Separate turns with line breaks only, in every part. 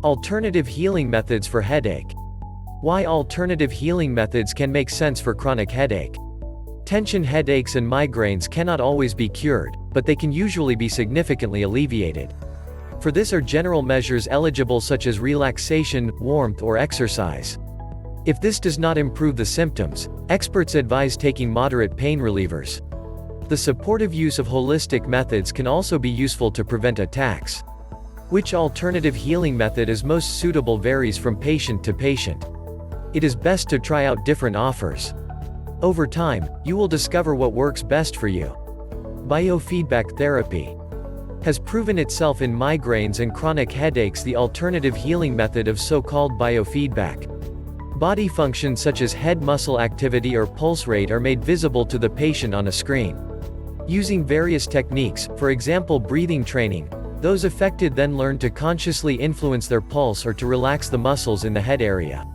Alternative healing methods for headache. Why alternative healing methods can make sense for chronic headache. Tension headaches and migraines cannot always be cured, but they can usually be significantly alleviated. For this are general measures eligible such as relaxation, warmth or exercise. If this does not improve the symptoms, experts advise taking moderate pain relievers. The supportive use of holistic methods can also be useful to prevent attacks. Which alternative healing method is most suitable varies from patient to patient. It is best to try out different offers. Over time, you will discover what works best for you. Biofeedback therapy has proven itself in migraines and chronic headaches. The alternative healing method of so-called biofeedback. Body functions such as head muscle activity or pulse rate are made visible to the patient on a screen. Using various techniques, for example breathing training, those affected then learn to consciously influence their pulse or to relax the muscles in the head area.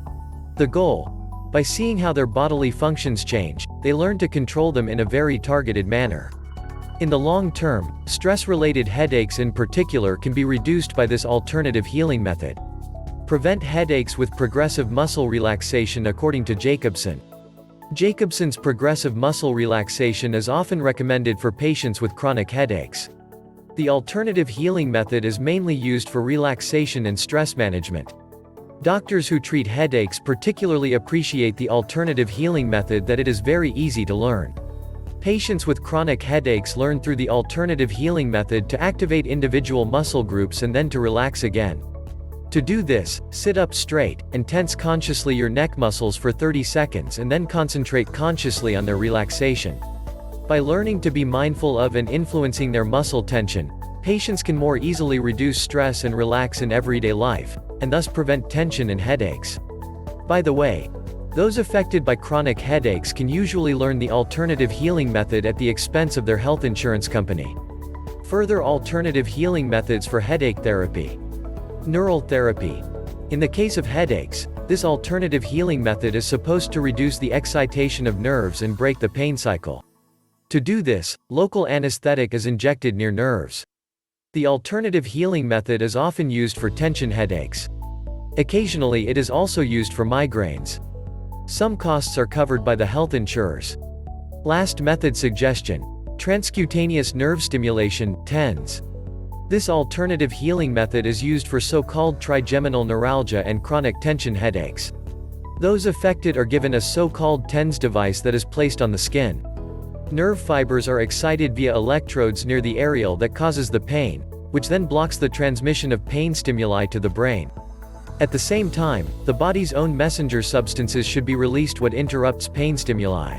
The goal? By seeing how their bodily functions change, they learn to control them in a very targeted manner. In the long term, stress-related headaches in particular can be reduced by this alternative healing method. Prevent headaches with progressive muscle relaxation. According to Jacobson, Jacobson's progressive muscle relaxation is often recommended for patients with chronic headaches. The alternative healing method is mainly used for relaxation and stress management. Doctors who treat headaches particularly appreciate the alternative healing method that it is very easy to learn. Patients with chronic headaches learn through the alternative healing method to activate individual muscle groups and then to relax again. To do this, sit up straight, and tense consciously your neck muscles for 30 seconds and then concentrate consciously on their relaxation. By learning to be mindful of and influencing their muscle tension, patients can more easily reduce stress and relax in everyday life, and thus prevent tension and headaches. By the way, those affected by chronic headaches can usually learn the alternative healing method at the expense of their health insurance company. Further alternative healing methods for headache therapy. Neural therapy. In the case of headaches, this alternative healing method is supposed to reduce the excitation of nerves and break the pain cycle. To do this, local anesthetic is injected near nerves. The alternative healing method is often used for tension headaches. Occasionally it is also used for migraines. Some costs are covered by the health insurers. Last method suggestion. Transcutaneous nerve stimulation, TENS. This alternative healing method is used for so-called trigeminal neuralgia and chronic tension headaches. Those affected are given a so-called TENS device that is placed on the skin. Nerve fibers are excited via electrodes near the areole that causes the pain, which then blocks the transmission of pain stimuli to the brain. At the same time, the body's own messenger substances should be released what interrupts pain stimuli.